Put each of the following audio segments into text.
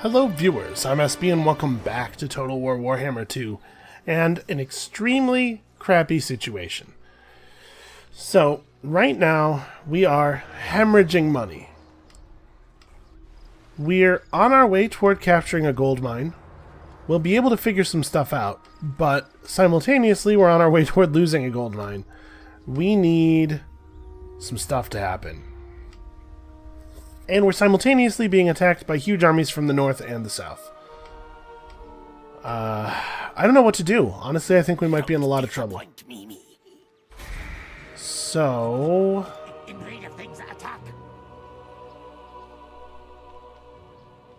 Hello viewers, I'm SB and welcome back to Total War Warhammer 2 and an extremely crappy situation. So, right now we are hemorrhaging money. We're on our way toward capturing a gold mine. We'll be able to figure some stuff out, but simultaneously we're on our way toward losing a gold mine. We need some stuff to happen. And we're simultaneously being attacked by huge armies from the north and the south. I don't know what to do. Honestly, I think we might be in a lot of trouble. So...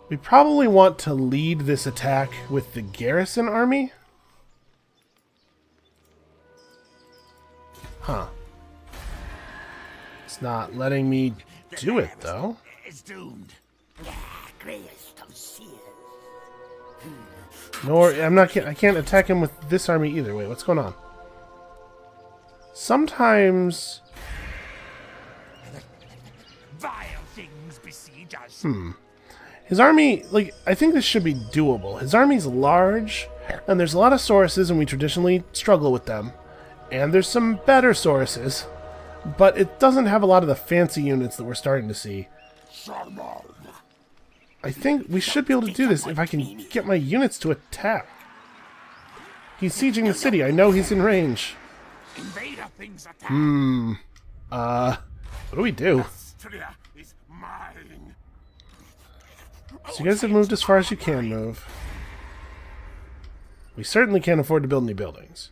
we probably want to lead this attack with the garrison army? Huh. It's not letting me do it, though. Is doomed. Nor I can't attack him with this army either. Wait, what's going on? Sometimes Vile things besiege us. his army, like, I think this should be doable. His army's large, and there's a lot of Sauruses, and we traditionally struggle with them. And there's some better Sauruses, but it doesn't have a lot of the fancy units that we're starting to see. I think we should be able to do this if I can get my units to attack. He's sieging the city. I know he's in range. Invader things attack. What do we do? Austria is mine. So you guys have moved as far as you can move. We certainly can't afford to build any buildings.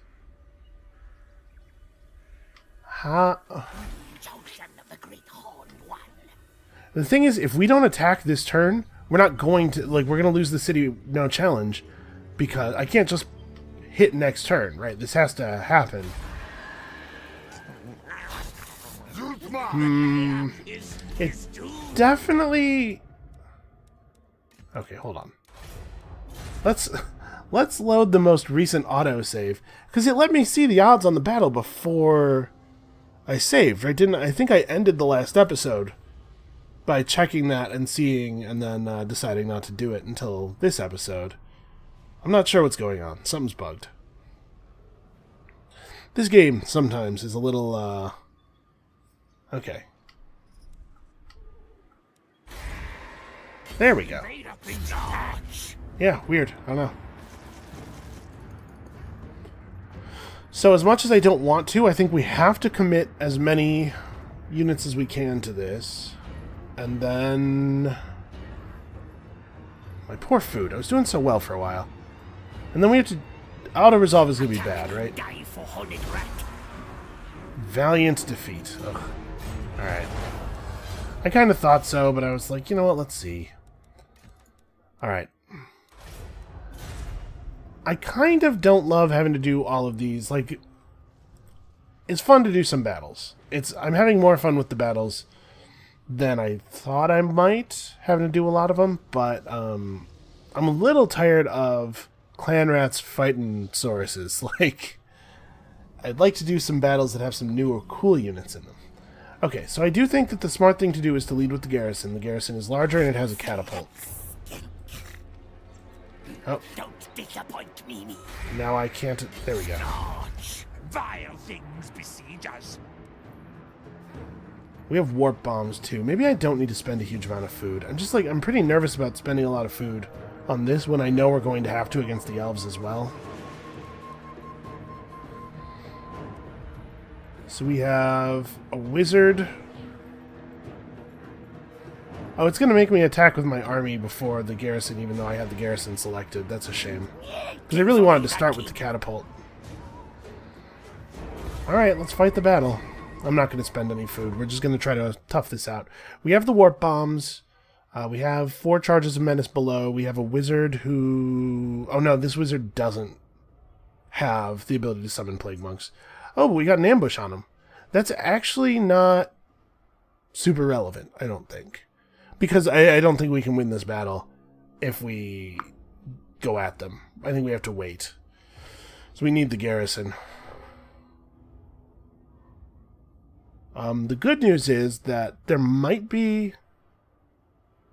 The thing is, if we don't attack this turn, we're not going to, like, we're going to lose the city, no challenge, because I can't just hit next turn, right? This has to happen. It definitely... okay, hold on. Let's load the most recent autosave, because it let me see the odds on the battle before I saved, right? I think I ended the last episode by checking that and seeing, and then deciding not to do it until this episode. I'm not sure what's going on. Something's bugged. This game sometimes is a little, okay. There we go. Yeah, weird. I don't know. So as much as I don't want to, I think we have to commit as many units as we can to this. And then... my poor food. I was doing so well for a while. And then we have to... auto-resolve is going to be bad, right? Valiant defeat. Ugh. Alright. I kind of thought so, but I was like, you know what, let's see. Alright. I kind of don't love having to do all of these. Like, it's fun to do some battles. I'm having more fun with the battles than I thought I might, having to do a lot of them, but I'm a little tired of clan rats fighting Sauruses. Like, I'd like to do some battles that have some new or cool units in them. Okay, so I do think that the smart thing to do is to lead with the garrison. The garrison is larger and it has a catapult. Oh. Don't disappoint me. Now I can't... there we go. Vile things besiege us. We have warp bombs too. Maybe I don't need to spend a huge amount of food. I'm pretty nervous about spending a lot of food on this when I know we're going to have to against the elves as well. So we have a wizard. Oh, it's going to make me attack with my army before the garrison, even though I had the garrison selected. That's a shame. Because I really wanted to start with the catapult. Alright, let's fight the battle. I'm not going to spend any food. We're just going to try to tough this out. We have the warp bombs. We have 4 charges of menace below. We have a wizard who... oh no, this wizard doesn't have the ability to summon plague monks. Oh, but we got an ambush on him. That's actually not super relevant, I don't think. Because I don't think we can win this battle if we go at them. I think we have to wait. So we need the garrison. The good news is that there might be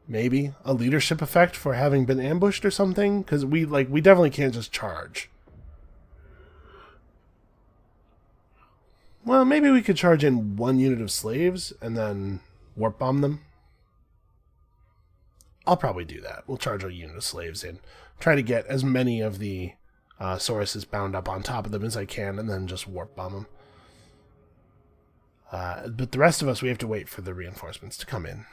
Maybe a leadership effect for having been ambushed or something, because we definitely can't just charge. Well, maybe we could charge in 1 unit of slaves and then warp bomb them. I'll probably do that. We'll charge a unit of slaves in. Try to get as many of the Sauruses bound up on top of them as I can, and then just warp bomb them. But the rest of us, we have to wait for the reinforcements to come in,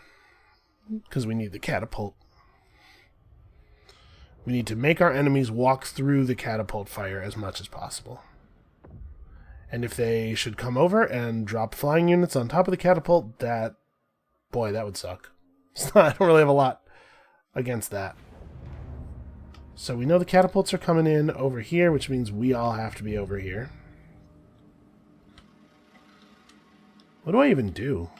because we need the catapult. We need to make our enemies walk through the catapult fire as much as possible. And if they should come over and drop flying units on top of the catapult, boy, that would suck. I don't really have a lot against that. So we know the catapults are coming in over here, which means we all have to be over here. What do I even do?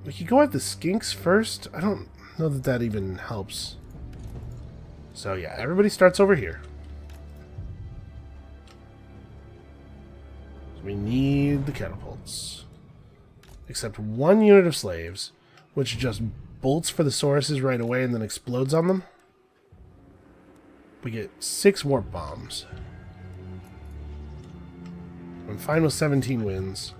We could go at the skinks first. I don't know that that even helps. So yeah, everybody starts over here. So we need the catapults. Except 1 unit of slaves, which just bolts for the Sauruses right away and then explodes on them. We get 6 warp bombs. I'm fine with 17 wins.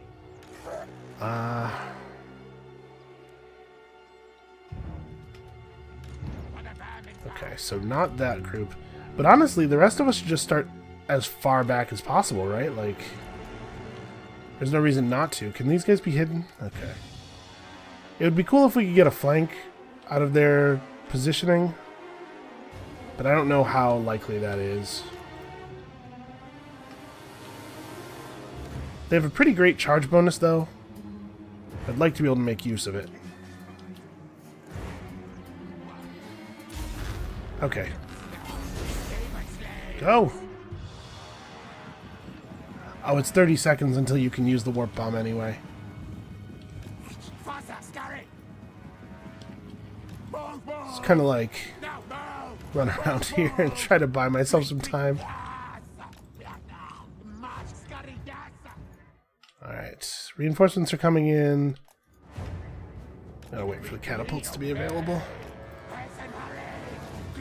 Okay, so not that group. But honestly, the rest of us should just start as far back as possible, right? Like, there's no reason not to. Can these guys be hidden? Okay. It would be cool if we could get a flank out of their positioning, but I don't know how likely that is. They have a pretty great charge bonus, though. I'd like to be able to make use of it. Okay. Go! Oh, it's 30 seconds until you can use the warp bomb anyway. It's kind of like run around here and try to buy myself some time. Alright, reinforcements are coming in. Gotta wait for the catapults to be available.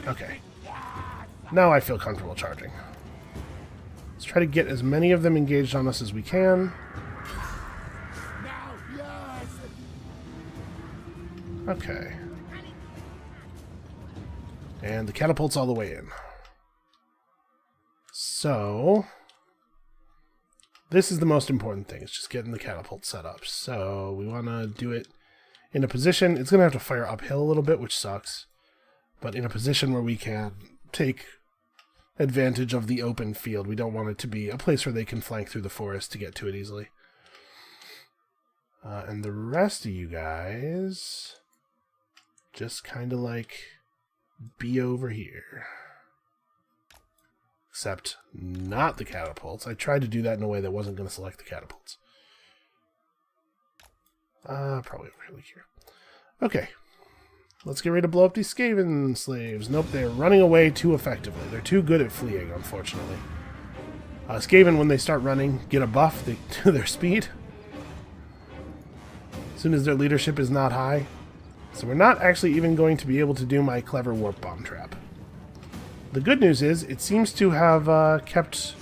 Okay. Now I feel comfortable charging. Let's try to get as many of them engaged on us as we can. Okay. And the catapult's all the way in. So this is the most important thing. It's just getting the catapult set up. So we want to do it in a position. It's going to have to fire uphill a little bit, which sucks. But in a position where we can take advantage of the open field. We don't want it to be a place where they can flank through the forest to get to it easily. And the rest of you guys just kind of like be over here. Except not the catapults. I tried to do that in a way that wasn't going to select the catapults. Probably over here. Okay. Let's get ready to blow up these Skaven slaves. Nope, they're running away too effectively. They're too good at fleeing, unfortunately. Skaven, when they start running, get a buff to their speed. As soon as their leadership is not high. So we're not actually even going to be able to do my clever warp bomb trap. The good news is, it seems to have kept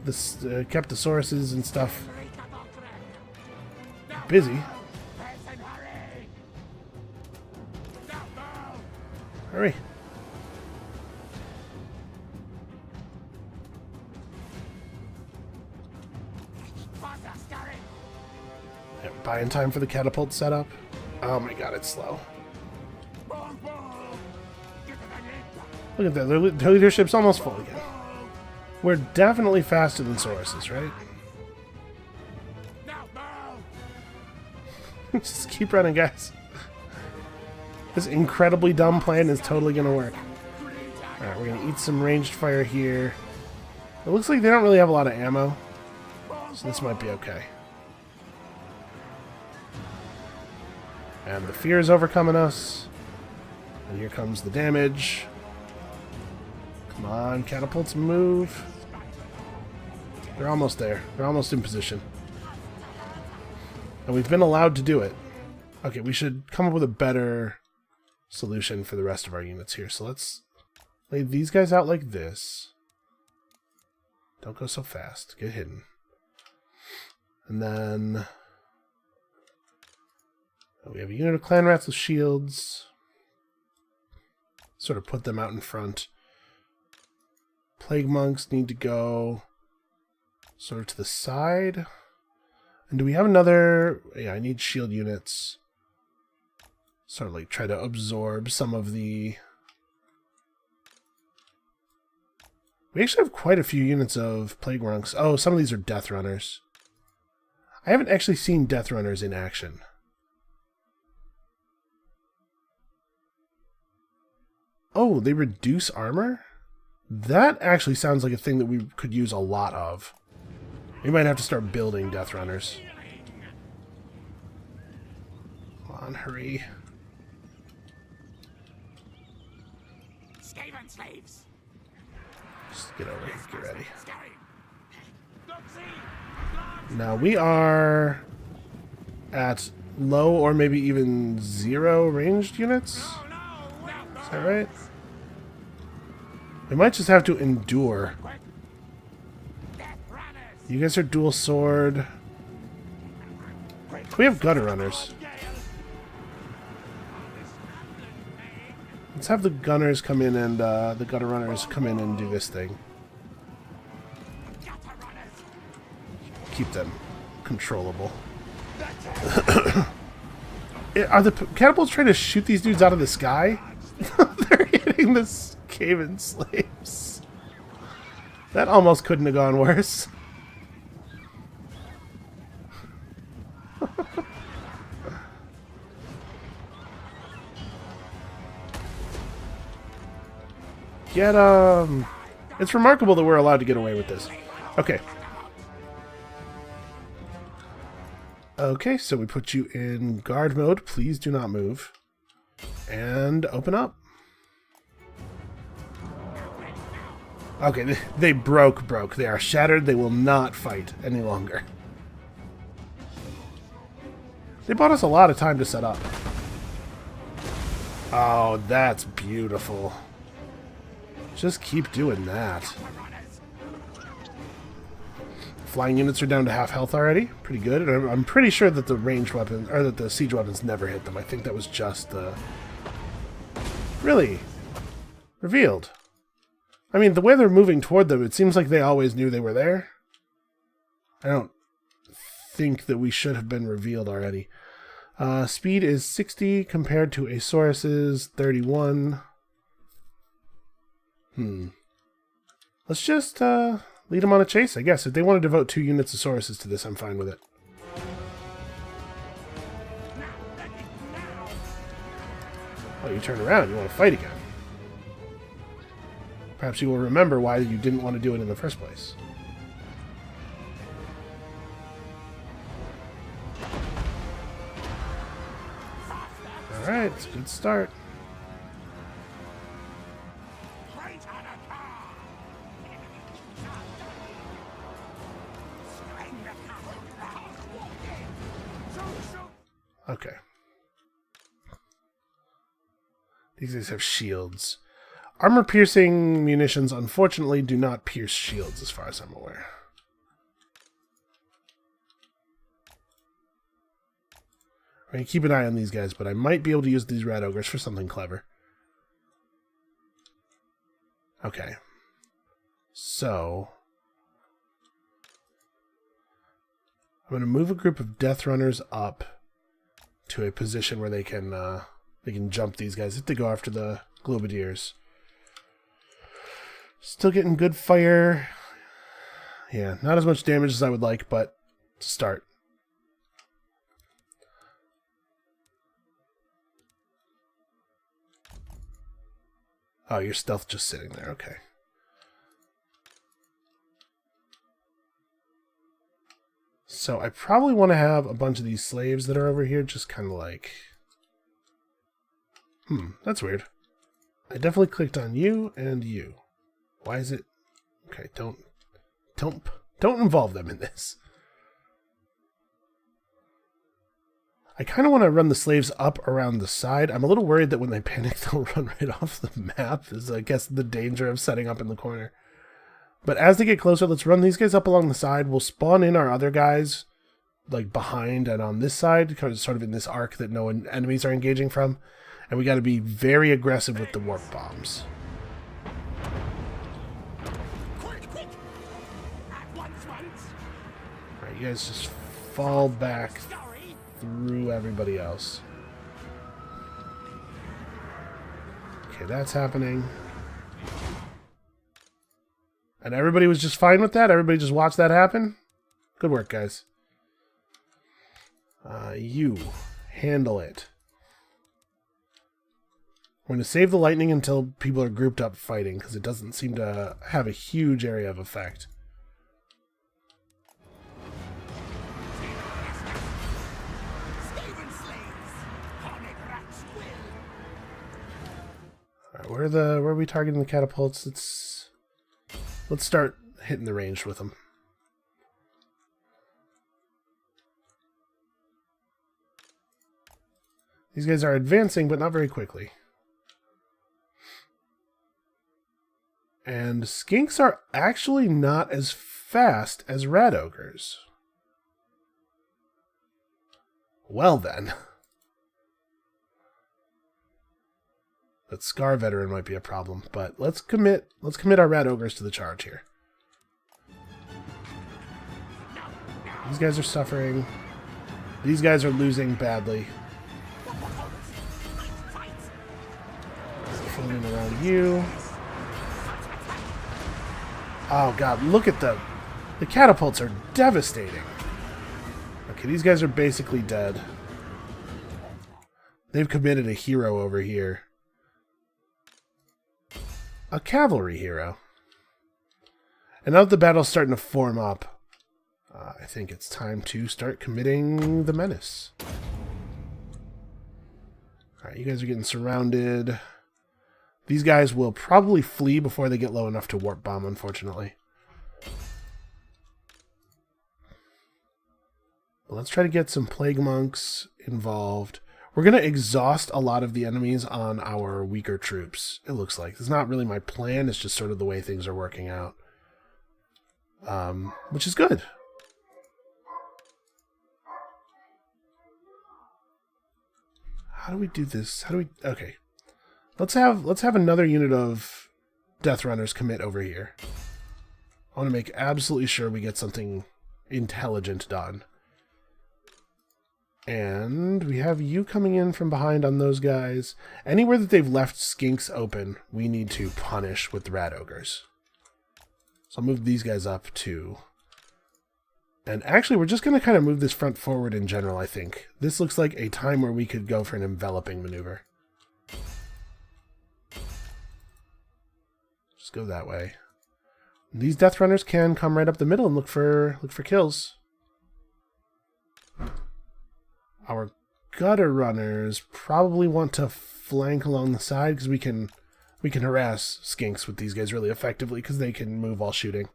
the Sauruses and stuff busy. Hurry. Yeah, buying time for the catapult setup. Oh my god, it's slow. Look at that, their leadership's almost full again. We're definitely faster than Sauruses, right? Just keep running, guys. This incredibly dumb plan is totally going to work. Alright, we're going to eat some ranged fire here. It looks like they don't really have a lot of ammo, so this might be okay. And the fear is overcoming us. And here comes the damage. Come on, catapults, move. They're almost there. They're almost in position. And we've been allowed to do it. Okay, we should come up with a better solution for the rest of our units here. So let's lay these guys out like this. Don't go so fast. Get hidden. And then we have a unit of clan rats with shields. Sort of put them out in front. Plague monks need to go sort of to the side. And do we have another... Yeah, I need shield units. Sort of like try to absorb some of the... We actually have quite a few units of plague monks. Oh, some of these are death runners. I haven't actually seen death runners in action. Oh, they reduce armor? That actually sounds like a thing that we could use a lot of. We might have to start building death runners. Come on, hurry. Skaven slaves. Just get over here, get ready. Now we are at low or maybe even 0 ranged units. Is that right? We might just have to endure. You guys are dual sword. We have gutter runners. Let's have the gunners come in and the gutter runners come in and do this thing. Keep them controllable. Are the catapults trying to shoot these dudes out of the sky? They're hitting the Skaven slaves. That almost couldn't have gone worse. Get It's remarkable that we're allowed to get away with this. Okay. Okay, so we put you in guard mode. Please do not move. And open up. Okay, they broke. They are shattered. They will not fight any longer. They bought us a lot of time to set up. Oh, that's beautiful. Just keep doing that. Flying units are down to half health already. Pretty good. And I'm pretty sure that the ranged weapons, or that the siege weapons never hit them. I think that was just the... Really? Revealed. I mean, the way they're moving toward them, it seems like they always knew they were there. I don't think that we should have been revealed already. Speed is 60 compared to Asaurus's 31. Let's just lead them on a chase, I guess. If they want to devote 2 units of Sauruses to this, I'm fine with it. Oh, you turn around. You want to fight again. Perhaps you will remember why you didn't want to do it in the first place. Alright, it's a good start. Okay. These guys have shields. Armor-piercing munitions, unfortunately, do not pierce shields, as far as I'm aware. I'm going to keep an eye on these guys, but I might be able to use these rat ogres for something clever. Okay. So... I'm going to move a group of death runners up to a position where they can jump these guys if they go after the globadiers. Still getting good fire. Yeah, not as much damage as I would like, but to start. Oh, your stealth just sitting there. Okay. So I probably want to have a bunch of these slaves that are over here just kind of like... that's weird. I definitely clicked on you and you. Why is it... Okay, don't involve them in this. I kind of want to run the slaves up around the side. I'm a little worried that when they panic, they'll run right off the map, is I guess the danger of setting up in the corner. But as they get closer, let's run these guys up along the side. We'll spawn in our other guys, like behind and on this side, sort of in this arc that no enemies are engaging from. And we got to be very aggressive with the warp bombs. Quick! At once. Alright, you guys just fall back through everybody else. Okay, that's happening. And everybody was just fine with that? Everybody just watched that happen? Good work, guys. You handle it. We're going to save the lightning until people are grouped up fighting, because it doesn't seem to have a huge area of effect. Alright, where are we targeting the catapults? Let's start hitting the range with them. These guys are advancing, but not very quickly. And skinks are actually not as fast as rat ogres. Well then. That Scar veteran might be a problem, but let's commit our rat ogres to the charge here. These guys are suffering. These guys are losing badly. Floating around you. Oh god, look at the catapults are devastating. Okay, these guys are basically dead. They've committed a hero over here. A cavalry hero. And now that the battle's starting to form up, I think it's time to start committing the menace. Alright, you guys are getting surrounded. These guys will probably flee before they get low enough to warp bomb, unfortunately. But let's try to get some plague monks involved. We're going to exhaust a lot of the enemies on our weaker troops, it looks like. It's not really my plan, it's just sort of the way things are working out. Which is good. How do we do this? Okay. Let's have another unit of Death Runners commit over here. I want to make absolutely sure we get something intelligent done. And we have you coming in from behind on those guys. Anywhere that they've left skinks open, we need to punish with the rat ogres. So I'll move these guys up too. And actually, we're just going to kind of move this front forward in general, I think. This looks like a time where we could go for an enveloping maneuver. Just go that way. These Death Runners can come right up the middle and look for kills. Our Gutter Runners probably want to flank along the side because we can harass skinks with these guys really effectively because they can move while shooting.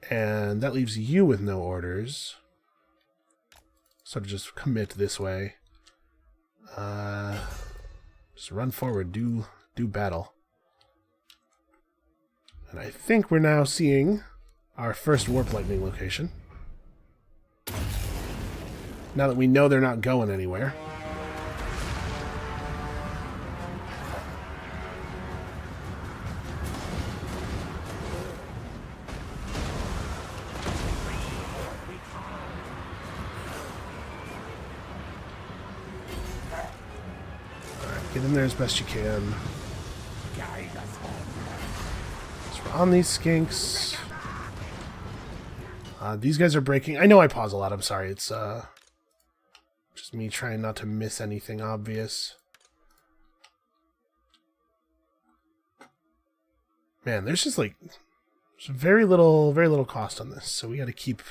And that leaves you with no orders. So to just commit this way. Just run forward, do battle. And I think we're now seeing our first Warp Lightning location. Now that we know they're not going anywhere. Alright, get in there as best you can. So we're on these skinks. These guys are breaking. I know I pause a lot, I'm sorry. It's just me trying not to miss anything obvious. Man, there's just like very little cost on this, so we got to keep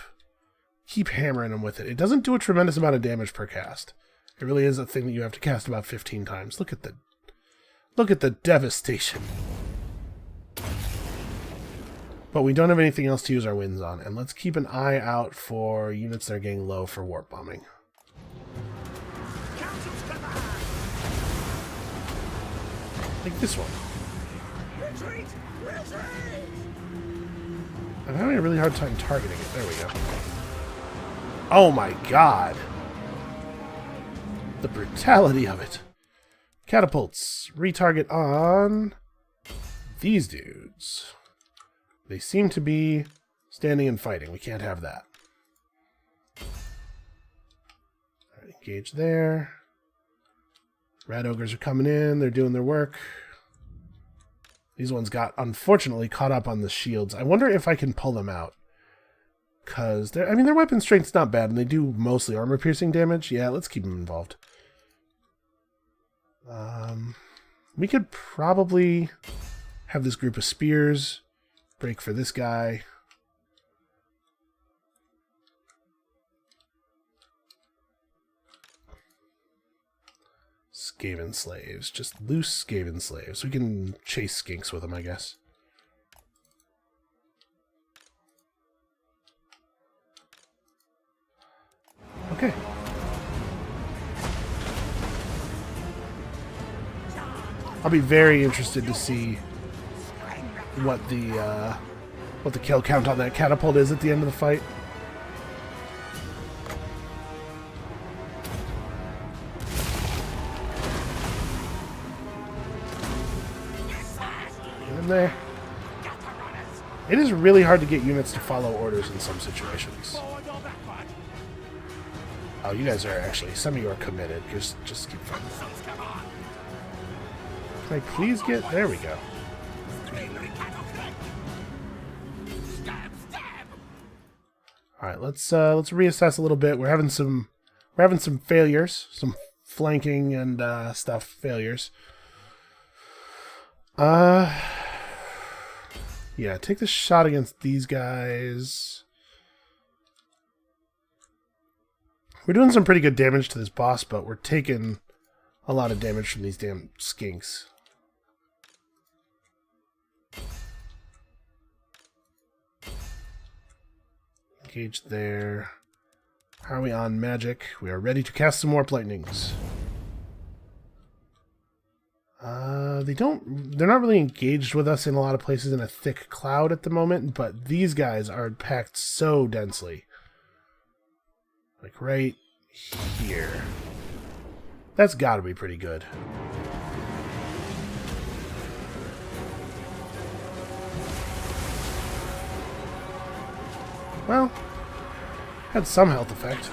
hammering them with it. It doesn't do a tremendous amount of damage per cast. It really is a thing that you have to cast about 15 times. Look at the devastation. But we don't have anything else to use our winds on, and let's keep an eye out for units that are getting low for warp bombing. Like this one. Retreat! Retreat! I'm having a really hard time targeting it. There we go. Oh my god! The brutality of it. Catapults. Retarget on these dudes. They seem to be standing and fighting. We can't have that. Alright, engage there. Rat ogres are coming in. They're doing their work. These ones got, unfortunately, caught up on the shields. I wonder if I can pull them out. Because, I mean, their weapon strength's not bad, and they do mostly armor-piercing damage. Yeah, let's keep them involved. We could probably have this group of spears break for this guy. Skaven slaves. Just loose Skaven slaves. We can chase skinks with them, I guess. Okay. I'll be very interested to see what the kill count on that catapult is at the end of the fight. Get in there. It is really hard to get units to follow orders in some situations. Oh, you guys are actually, some of you are committed. Just keep fighting. Can I please get, there we go. Alright, let's reassess a little bit. We're having some failures, some flanking and stuff failures. Yeah, take the shot against these guys. We're doing some pretty good damage to this boss, but we're taking a lot of damage from these damn skinks. Engage there. How are we on magic? We are ready to cast some warp lightnings. They're not really engaged with us in a lot of places in a thick cloud at the moment, but these guys are packed so densely. Like right here. That's gotta be pretty good. Well, had some health effect.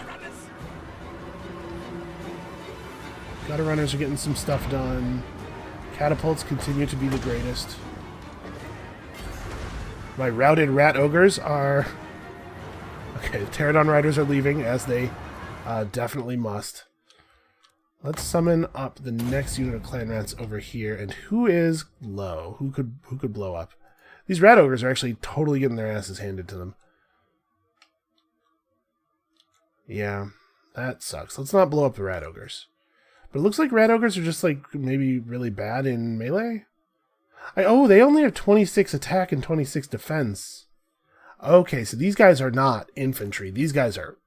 Gutter runners are getting some stuff done. Catapults continue to be the greatest. My routed rat ogres are... Okay, the Pterodon riders are leaving, as they definitely must. Let's summon up the next unit of clan rats over here. And who is low? Who could blow up? These rat ogres are actually totally getting their asses handed to them. Yeah, that sucks. Let's not blow up the rat ogres. But it looks like rat ogres are just like maybe really bad in melee. Oh, they only have 26 attack and 26 defense. Okay, so these guys are not infantry. These guys are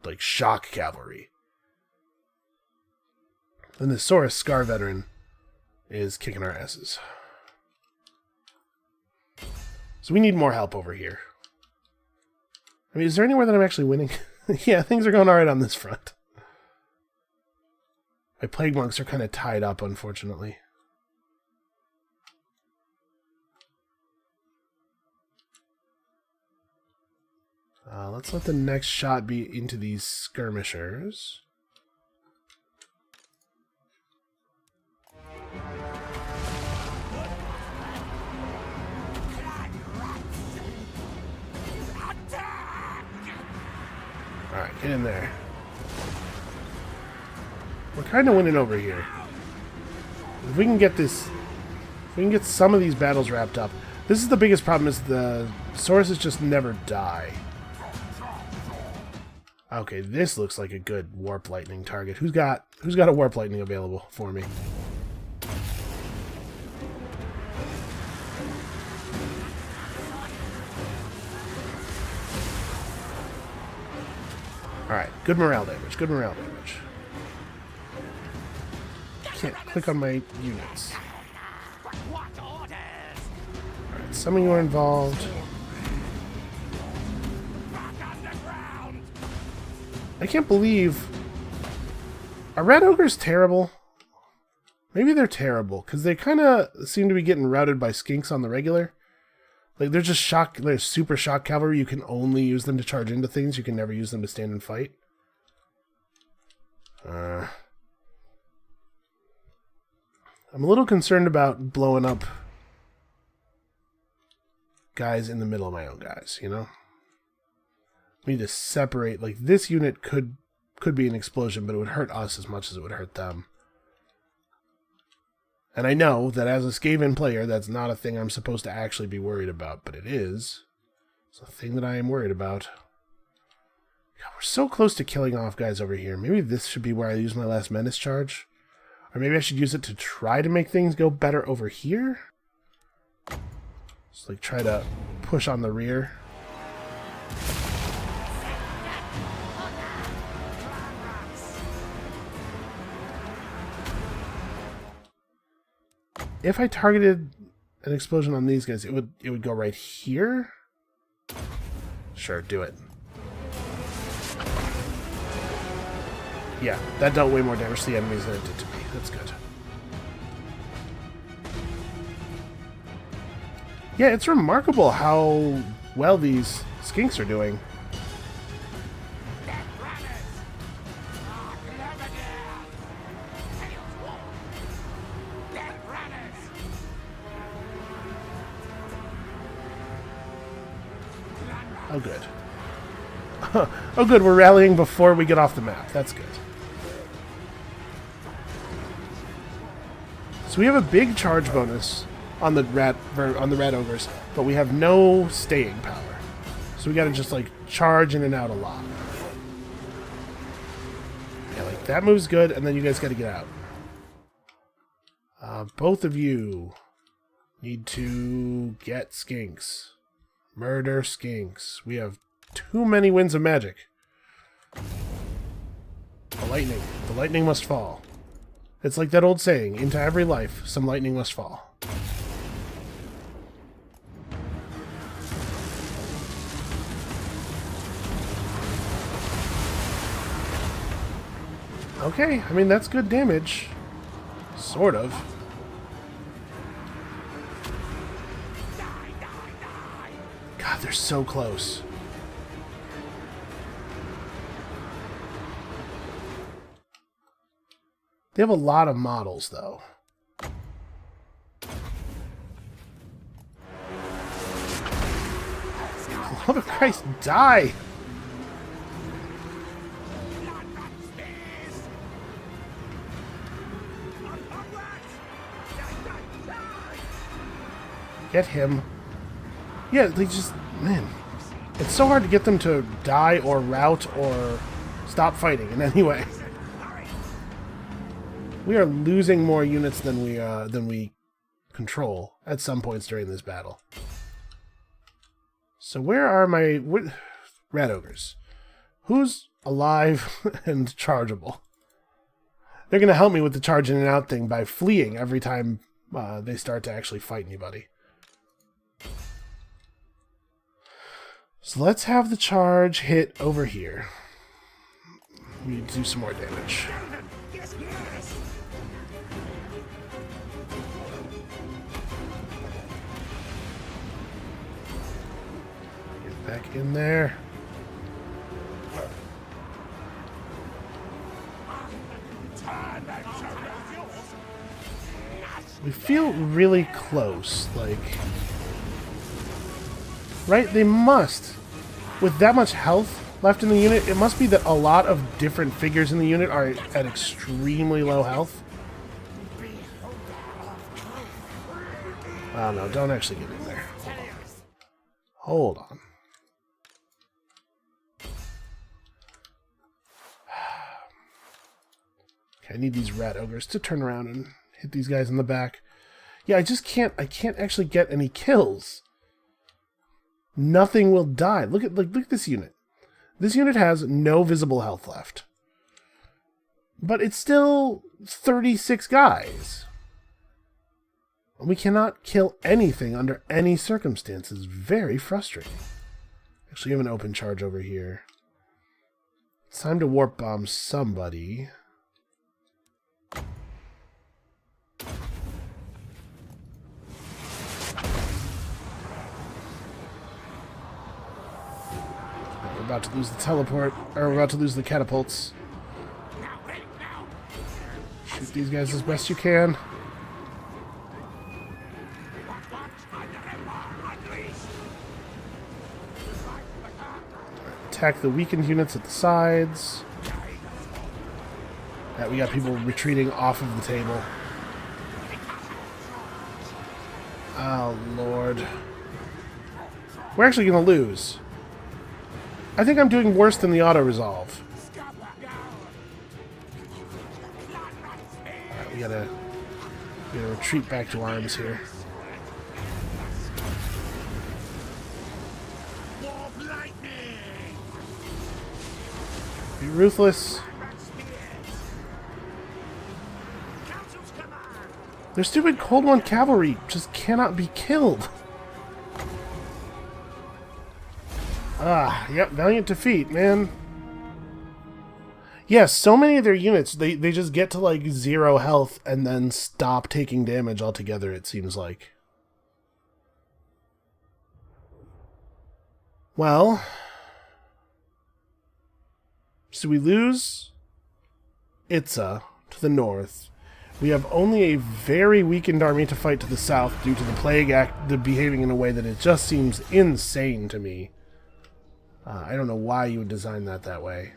like shock cavalry. And the Saurus Scar veteran is kicking our asses. So we need more help over here. I mean, is there anywhere that I'm actually winning? Yeah, things are going alright on this front. My plague monks are kind of tied up, unfortunately. Let's let the next shot be into these skirmishers. Alright, get in there. We're kind of winning over here. If we can get this... If we can get some of these battles wrapped up. This is the biggest problem, is the sources just never die. Okay, this looks like a good warp lightning target. Who's got a warp lightning available for me? Alright, good morale damage, good morale damage. Can't click on my units. some of you are involved. I can't believe... Are rat ogres terrible? Maybe they're terrible, because they kind of seem to be getting routed by skinks on the regular. Like, they're just they're super shock cavalry. You can only use them to charge into things. You can never use them to stand and fight. I'm a little concerned about blowing up guys in the middle of my own guys, you know? We need to separate. Like, this unit could be an explosion, but it would hurt us as much as it would hurt them. And I know that as a Skaven player, that's not a thing I'm supposed to actually be worried about, but it is. It's a thing that I am worried about. God, we're so close to killing off guys over here. Maybe this should be where I use my last menace charge. Or maybe I should use it to try to make things go better over here. Just like try to push on the rear. If I targeted an explosion on these guys, it would go right here. Sure, do it. Yeah, that dealt way more damage to the enemies than it did to me. That's good. Yeah, it's remarkable how well these skinks are doing. Oh, good. Oh, good. We're rallying before we get off the map. That's good. So we have a big charge bonus on the rat ogres, but we have no staying power. So we got to just like charge in and out a lot. Yeah, like that move's good, and then you guys got to get out. Both of you need to get skinks. Murder skinks. We have too many winds of magic. The lightning. The lightning must fall. It's like that old saying, into every life, some lightning must fall. Okay, I mean, that's good damage. Sort of. God, they're so close. They have a lot of models, though. Lord of Christ, die! Get him. Yeah, they just... Man. It's so hard to get them to die or rout or stop fighting in any way. We are losing more units than we control at some points during this battle. So where are my rat ogres? Who's alive and chargeable? They're going to help me with the charge in and out thing by fleeing every time they start to actually fight anybody. So let's have the charge hit over here. We need to do some more damage. Get back in there. We feel really close, like... Right? They must. With that much health left in the unit, it must be that a lot of different figures in the unit are at extremely low health. Oh no, don't actually get in there. Hold on. Okay, I need these rat ogres to turn around and hit these guys in the back. Yeah, I can't actually get any kills. Nothing will die. Look at this unit. This unit has no visible health left. But it's still 36 guys. We cannot kill anything under any circumstances. Very frustrating. Actually, you have an open charge over here. It's time to warp bomb somebody. We're about to lose the teleport, or we're about to lose the catapults. Shoot these guys as best you can. Attack the weakened units at the sides. We got people retreating off of the table. Oh, Lord. We're actually going to lose. I think I'm doing worse than the auto-resolve. Alright, we gotta retreat back to arms here. Be ruthless. Their stupid Cold One cavalry just cannot be killed. Ah, yep, valiant defeat, man. Yes, so many of their units, they just get to like 0 health and then stop taking damage altogether, it seems like. Well, so we lose Itza to the north. We have only a very weakened army to fight to the south due to the plague behaving in a way that it just seems insane to me. I don't know why you would design that way.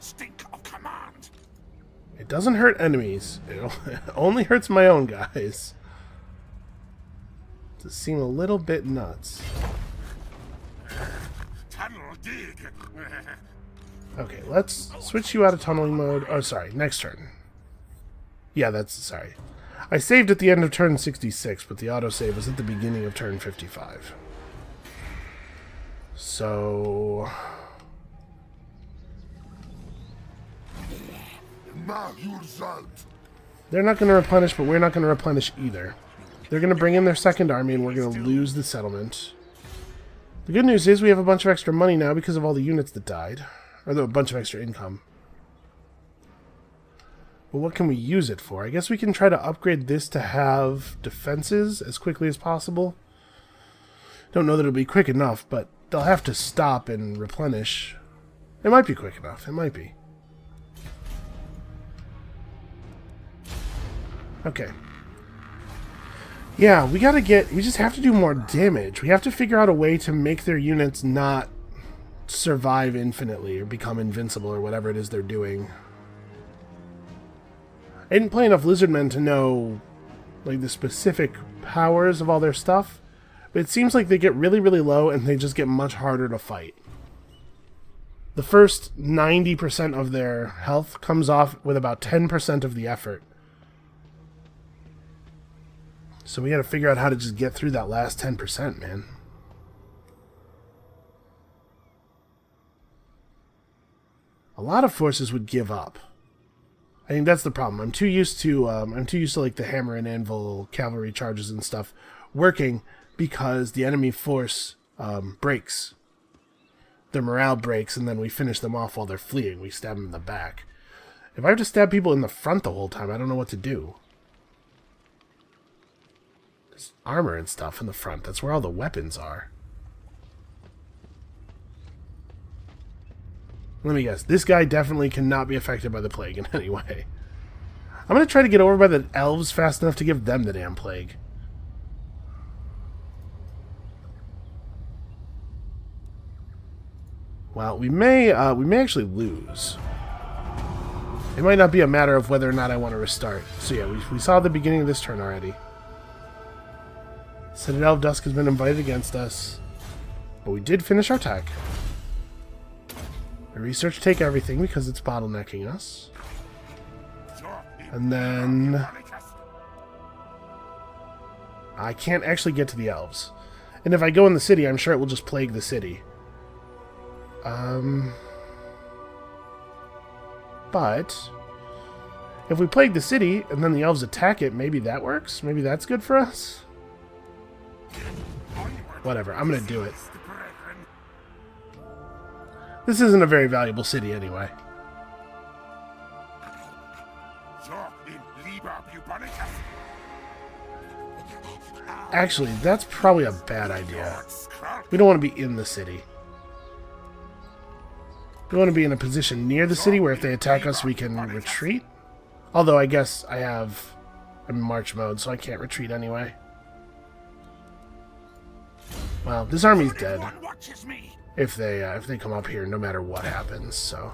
Stink of command. It doesn't hurt enemies. It only hurts my own guys. Does seem a little bit nuts. Tunnel dig. Okay, let's switch you out of tunneling mode. Oh, sorry, next turn. Yeah, sorry. I saved at the end of turn 66, but the autosave was at the beginning of turn 55. So... they're not going to replenish, but we're not going to replenish either. They're going to bring in their second army, and we're going to lose the settlement. The good news is we have a bunch of extra money now because of all the units that died. Or a bunch of extra income. Well, what can we use it for? I guess we can try to upgrade this to have defenses as quickly as possible. Don't know that it'll be quick enough, but they'll have to stop and replenish. It might be quick enough. It might be. Okay. Yeah, we just have to do more damage. We have to figure out a way to make their units not survive infinitely or become invincible or whatever it is they're doing. I didn't play enough lizardmen to know like the specific powers of all their stuff, but it seems like they get really, really low and they just get much harder to fight. The first 90% of their health comes off with about 10% of the effort. So we gotta figure out how to just get through that last 10%, man. A lot of forces would give up. I think that's the problem. I'm too used to like the hammer and anvil cavalry charges and stuff working because the enemy force breaks. Their morale breaks, and then we finish them off while they're fleeing. We stab them in the back. If I have to stab people in the front the whole time, I don't know what to do. There's armor and stuff in the front. That's where all the weapons are. Let me guess. This guy definitely cannot be affected by the plague in any way. I'm going to try to get over by the elves fast enough to give them the damn plague. Well, we may actually lose. It might not be a matter of whether or not I want to restart. So yeah, we saw the beginning of this turn already. Citadel of Dusk has been invited against us. But we did finish our attack. Research take everything because it's bottlenecking us. And then I can't actually get to the elves. And if I go in the city, I'm sure it will just plague the city. But If we plague the city and then the elves attack it, maybe that works? Maybe that's good for us? Whatever, I'm gonna do it. This isn't a very valuable city anyway. Actually, that's probably a bad idea. We don't want to be in the city. We want to be in a position near the city where if they attack us, we can retreat. Although I guess I'm in march mode, so I can't retreat anyway. Well, this army's dead. If they come up here, no matter what happens, so.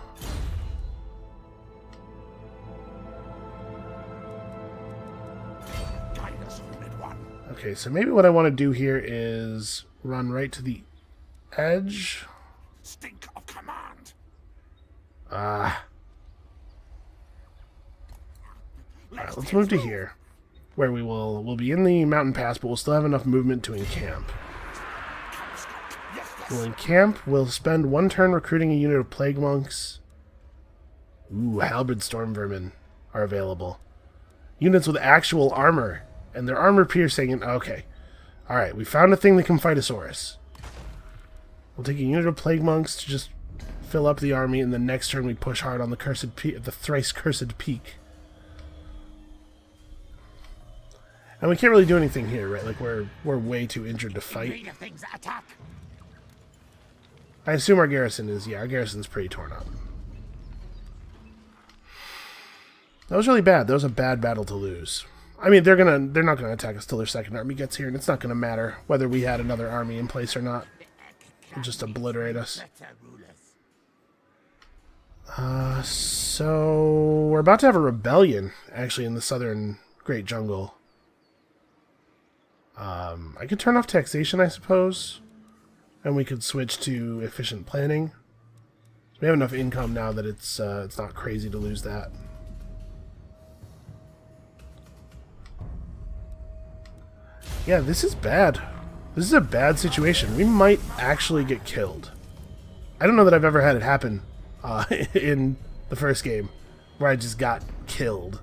Okay, so maybe what I want to do here is run right to the edge. Stink of command. Alright, let's move to here, where we'll be in the mountain pass, but we'll still have enough movement to encamp. We'll encamp. We'll spend 1 turn recruiting a unit of plague monks. Ooh, halberd storm vermin are available. Units with actual armor, and their armor piercing. And okay, all right, we found a thing that can fight a Saurus. We'll take a unit of plague monks to just fill up the army, and the next turn we push hard on the the thrice cursed peak. And we can't really do anything here, right? Like we're way too injured to fight. I assume our garrison is, yeah, our garrison's pretty torn up. That was really bad. That was a bad battle to lose. I mean, they're not gonna attack us till their second army gets here, and it's not gonna matter whether we had another army in place or not. It'll just obliterate us. So we're about to have a rebellion, actually, in the southern Great Jungle. I could turn off taxation, I suppose. And we could switch to efficient planning. We have enough income now that it's not crazy to lose that. Yeah, this is bad. This is a bad situation. We might actually get killed. I don't know that I've ever had it happen in the first game, where I just got killed.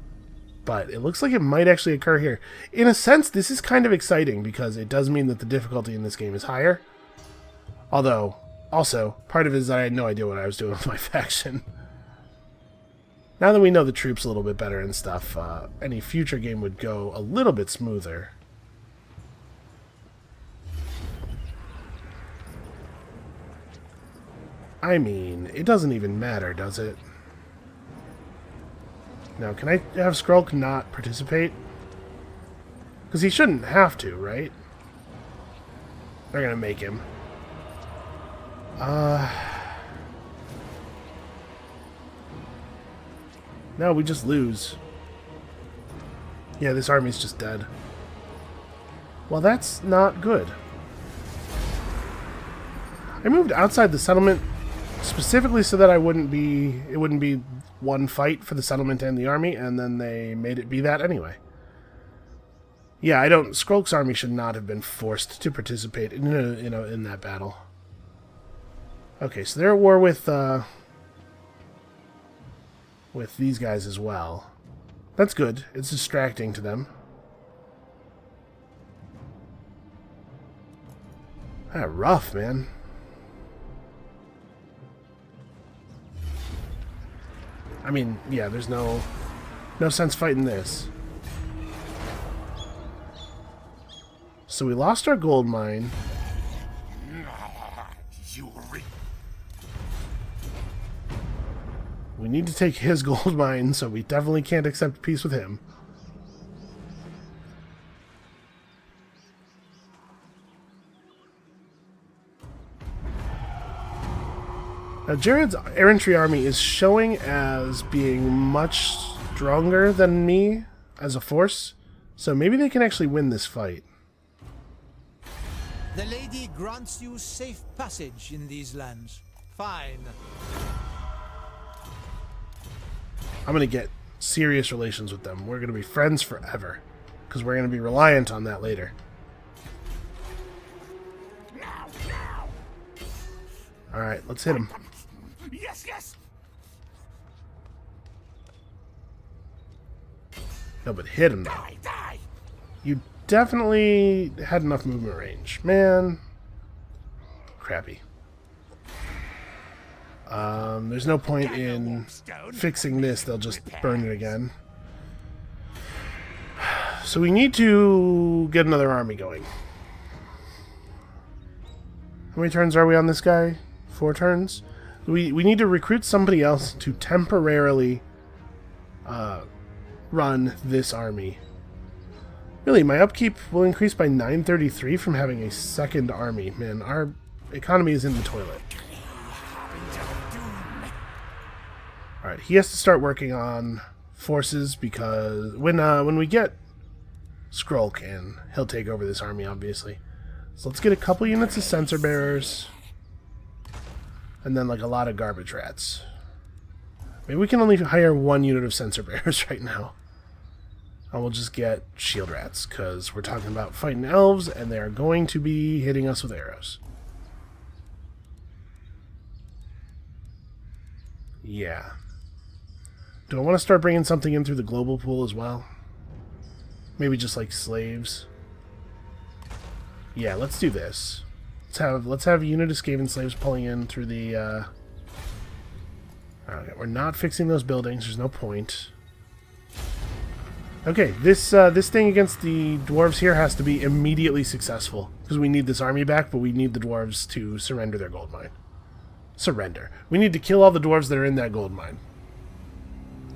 But it looks like it might actually occur here. In a sense, this is kind of exciting, because it does mean that the difficulty in this game is higher. Although, also, part of it is that I had no idea what I was doing with my faction. Now that we know the troops a little bit better and stuff, any future game would go a little bit smoother. I mean, it doesn't even matter, does it? Now, can I have Skrolk not participate? Because he shouldn't have to, right? They're gonna make him. No, we just lose. Yeah, this army's just dead. Well, that's not good. I moved outside the settlement specifically so that it wouldn't be one fight for the settlement and the army, and then they made it be that anyway. Yeah, Skrolk's army should not have been forced to participate in that battle. Okay, so they're at war with these guys as well. That's good. It's distracting to them. Ah, rough, man. I mean, yeah, there's no sense fighting this. So we lost our gold mine. We need to take his gold mine, so we definitely can't accept peace with him. Now, Jared's errantry army is showing as being much stronger than me as a force, so maybe they can actually win this fight. The lady grants you safe passage in these lands. Fine. I'm going to get serious relations with them. We're going to be friends forever, because we're going to be reliant on that later. Alright, let's hit him. Yes, yes. No, but hit him, though. Die, die. You definitely had enough movement range. Man. Crappy. There's no point in fixing this. They'll just burn it again. So we need to get another army going. How many turns are we on this guy? 4 turns? We need to recruit somebody else to temporarily run this army. Really, my upkeep will increase by 933 from having a second army. Man, our economy is in the toilet. Alright, he has to start working on forces because when we get Skrolk in, he'll take over this army, obviously. So let's get a couple units of sensor bearers. And then like a lot of garbage rats. Maybe we can only hire 1 unit of sensor bearers right now. And we'll just get shield rats, because we're talking about fighting elves, and they're going to be hitting us with arrows. Yeah. Do I want to start bringing something in through the global pool as well? Maybe just like slaves. Yeah, let's do this. Let's have a unit of Skaven slaves pulling in through the okay, we're not fixing those buildings, there's no point. Okay, this thing against the dwarves here has to be immediately successful, because we need this army back, but we need the dwarves to surrender their gold mine. Surrender. We need to kill all the dwarves that are in that gold mine.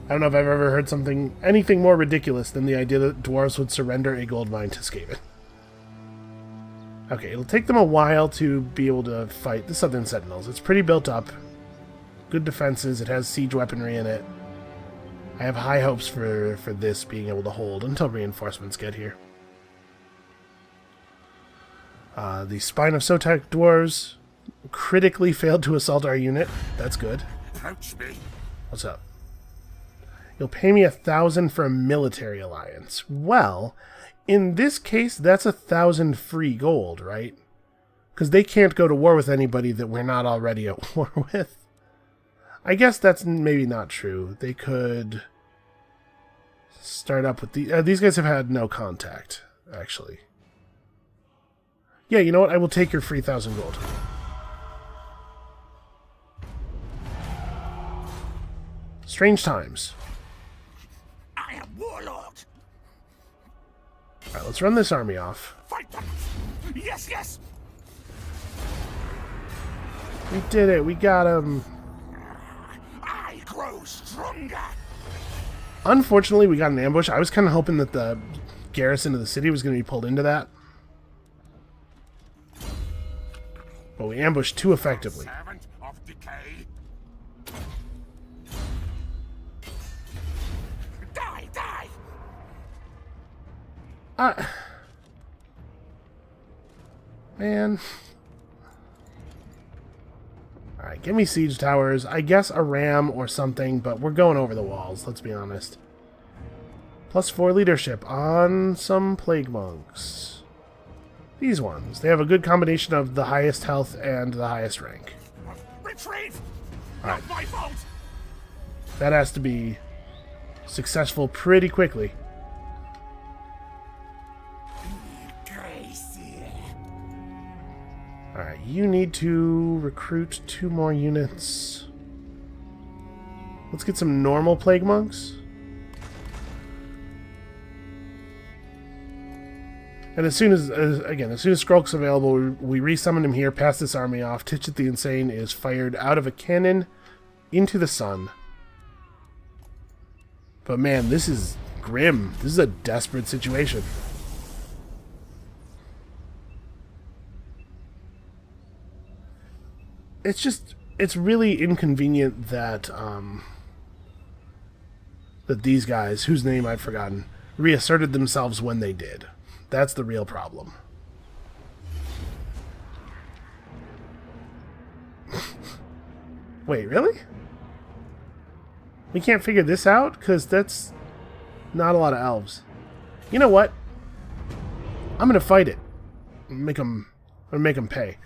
I don't know if I've ever heard anything more ridiculous than the idea that dwarves would surrender a gold mine to Skaven. Okay, it'll take them a while to be able to fight the Southern Sentinels. It's pretty built up. Good defenses. It has siege weaponry in it. I have high hopes for this being able to hold until reinforcements get here. The Spine of Sotek dwarves critically failed to assault our unit. That's good. Approach me. What's up? You'll pay me 1,000 for a military alliance. Well, in this case, that's 1,000 free gold, right? Because they can't go to war with anybody that we're not already at war with. I guess that's maybe not true. They could start up with these guys have had no contact, actually. Yeah, you know what? I will take your free 1,000 gold. Strange times. I am warlord. Alright, let's run this army off. Fight them. Yes, yes. We did it. We got him. I grow stronger. Unfortunately, we got an ambush. I was kind of hoping that the garrison of the city was going to be pulled into that. But we ambushed too effectively. Servant of decay. Die, die. Man. Alright, give me siege towers. I guess a ram or something, but we're going over the walls, let's be honest. +4 leadership on some plague monks. These ones. They have a good combination of the highest health and the highest rank. Retreat. Alright. Not my fault. That has to be successful pretty quickly. Alright, you need to recruit 2 more units. Let's get some normal plague monks. And as soon as Skrolk's available, we resummon him here, pass this army off. Titchet the Insane is fired out of a cannon into the sun. But man, this is grim. This is a desperate situation. It's really inconvenient that that these guys, whose name I've forgotten, reasserted themselves when they did. That's the real problem. Wait, really? We can't figure this out? Because that's not a lot of elves. You know what? I'm going to fight it. I'm going to make them pay.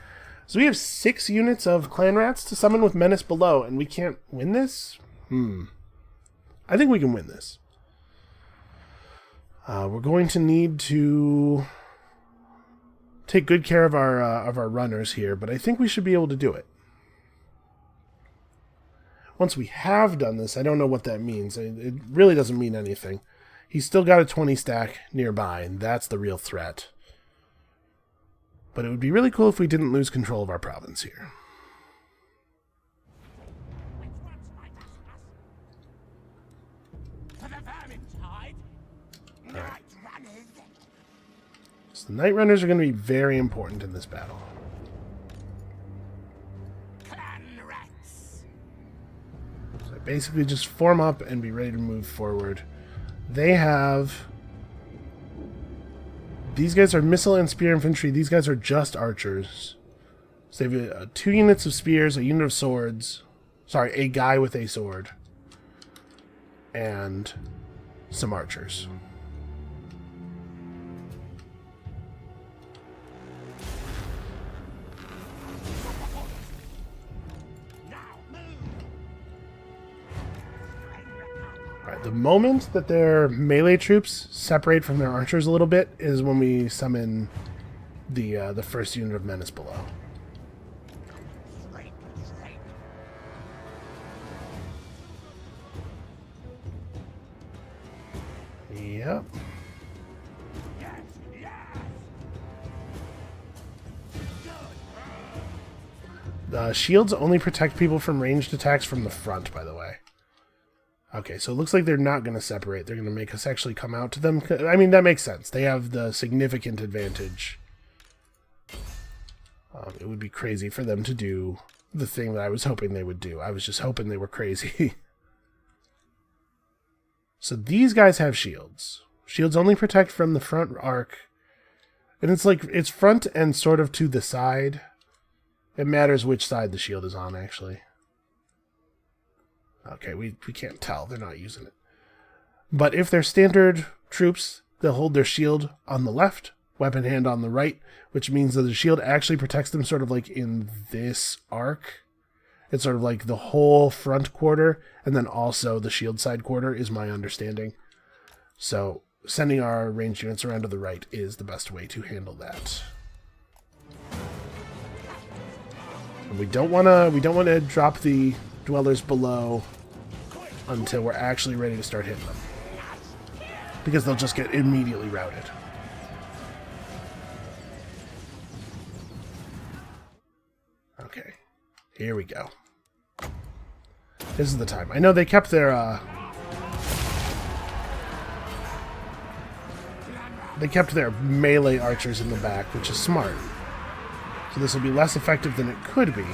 So we have 6 units of clan rats to summon with Menace below, and we can't win this? I think we can win this. We're going to need to take good care of our runners here, but I think we should be able to do it. Once we have done this, I don't know what that means. It really doesn't mean anything. He's still got a 20 stack nearby, and that's the real threat. But it would be really cool if we didn't lose control of our province here. Alright. So the Night Runners are going to be very important in this battle. So I basically just form up and be ready to move forward. They have... These guys are missile and spear infantry. These guys are just archers. So they have 2 units of spears, a unit of swords. Sorry, a guy with a sword. And some archers. Alright, the moment that their melee troops separate from their archers a little bit is when we summon the first unit of menace below. Yep. The shields only protect people from ranged attacks from the front, by the way. Okay, so it looks like they're not going to separate. They're going to make us actually come out to them. I mean, that makes sense. They have the significant advantage. It would be crazy for them to do the thing that I was hoping they would do. I was just hoping they were crazy. So these guys have shields. Shields only protect from the front arc. And it's like, it's front and sort of to the side. It matters which side the shield is on, actually. Okay, we can't tell. They're not using it. But if they're standard troops, they'll hold their shield on the left, weapon hand on the right, which means that the shield actually protects them sort of like in this arc. It's sort of like the whole front quarter, and then also the shield side quarter is my understanding. So sending our ranged units around to the right is the best way to handle that. And we don't want to drop the dwellers below until we're actually ready to start hitting them, because they'll just get immediately routed. Okay, here we go. This is the time. I know they kept their melee archers in the back, which is smart. So this will be less effective than it could be.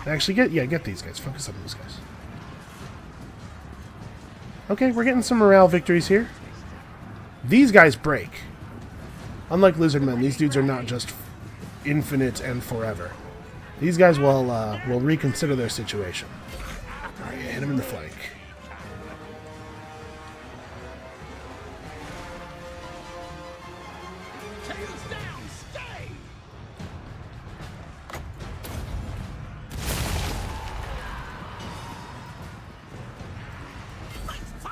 Actually, get these guys. Focus on these guys. Okay, we're getting some morale victories here. These guys break. Unlike lizardmen, these dudes are not just infinite and forever. These guys will reconsider their situation. All right, hit him in the flank.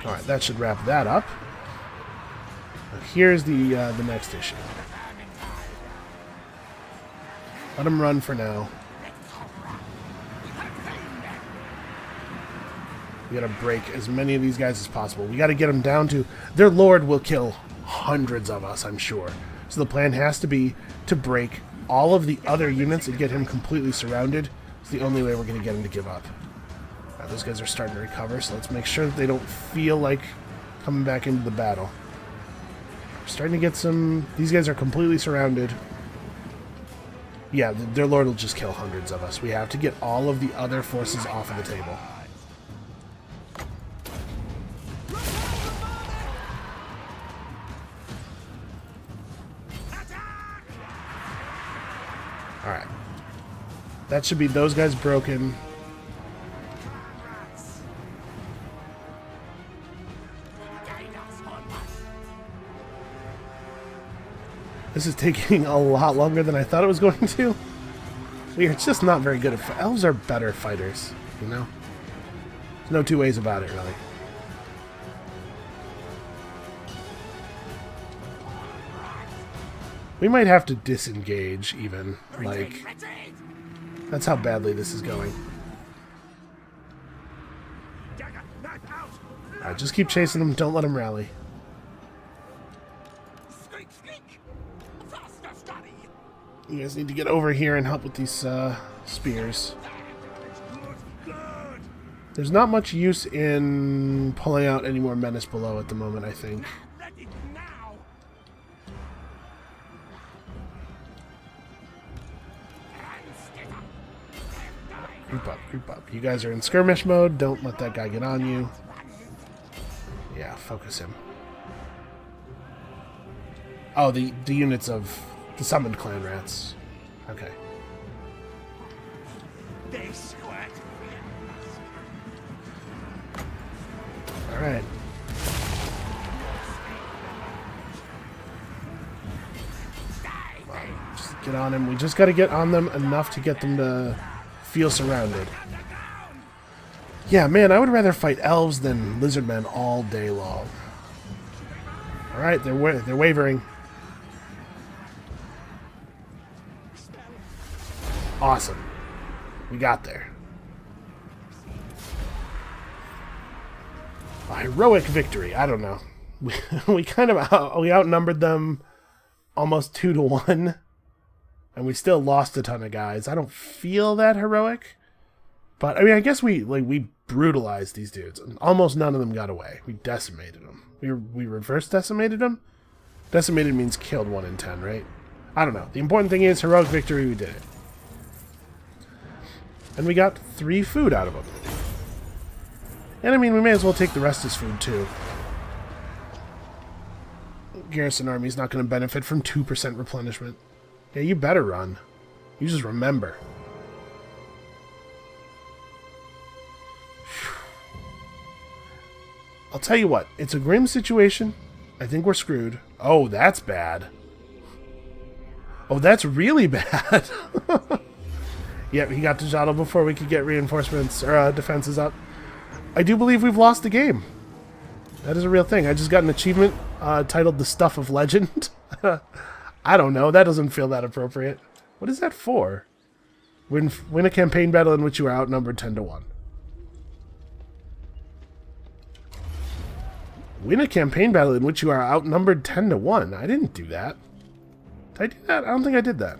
Alright, that should wrap that up. Now here's the next issue. Let them run for now. We gotta break as many of these guys as possible. We gotta get them down to... Their lord will kill hundreds of us, I'm sure. So the plan has to be to break all of the other units and get him completely surrounded. It's the only way we're gonna get him to give up. Those guys are starting to recover, so let's make sure that they don't feel like coming back into the battle. We're starting to get some... These guys are completely surrounded. Yeah, their lord will just kill hundreds of us. We have to get all of the other forces off of the table. Alright. That should be those guys broken. This is taking a lot longer than I thought it was going to. We are just not very good at... Elves are better fighters, you know? There's no two ways about it, really. We might have to disengage, even. Like, that's how badly this is going. Alright, just keep chasing them. Don't let them rally. You guys need to get over here and help with these spears. There's not much use in pulling out any more menace below at the moment, I think. Group up, group up. You guys are in skirmish mode. Don't let that guy get on you. Yeah, focus him. Oh, the units of the summoned clan rats. Okay. Alright. Just get on him. We just gotta get on them enough to get them to feel surrounded. Yeah, man, I would rather fight elves than lizardmen all day long. Alright, they're wavering. Awesome. We got there. A heroic victory. I don't know. We kind of we outnumbered them almost 2-1, and we still lost a ton of guys. I don't feel that heroic, but I mean, I guess we brutalized these dudes, and almost none of them got away. We decimated them. We reverse decimated them. Decimated means killed 1 in 10, right? I don't know. The important thing is heroic victory. We did it. And we got 3 food out of them. And I mean, we may as well take the rest as food, too. Garrison Army's not going to benefit from 2% replenishment. Yeah, you better run. You just remember. I'll tell you what. It's a grim situation. I think we're screwed. Oh, that's bad. Oh, that's really bad. Yep, he got to Jotto before we could get reinforcements or defenses up. I do believe we've lost the game. That is a real thing. I just got an achievement titled The Stuff of Legend. I don't know. That doesn't feel that appropriate. What is that for? Win a campaign battle in which you are outnumbered 10-1. Win a campaign battle in which you are outnumbered 10-1. I didn't do that. Did I do that? I don't think I did that.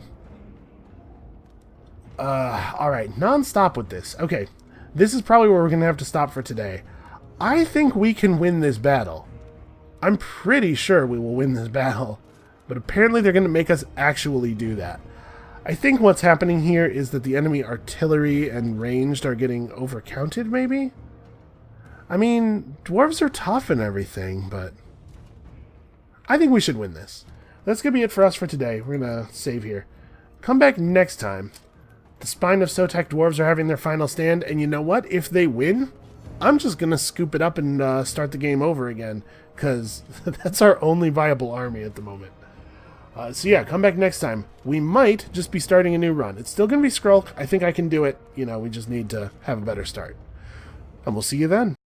Alright, non-stop with this. Okay, this is probably where we're going to have to stop for today. I think we can win this battle. I'm pretty sure we will win this battle. But apparently they're going to make us actually do that. I think what's happening here is that the enemy artillery and ranged are getting overcounted, maybe? I mean, dwarves are tough and everything, but I think we should win this. That's going to be it for us for today. We're going to save here. Come back next time. The Spine of Sotek dwarves are having their final stand, and you know what? If they win, I'm just going to scoop it up and start the game over again, because that's our only viable army at the moment. So yeah, come back next time. We might just be starting a new run. It's still going to be Skrolk. I think I can do it. You know, we just need to have a better start. And we'll see you then.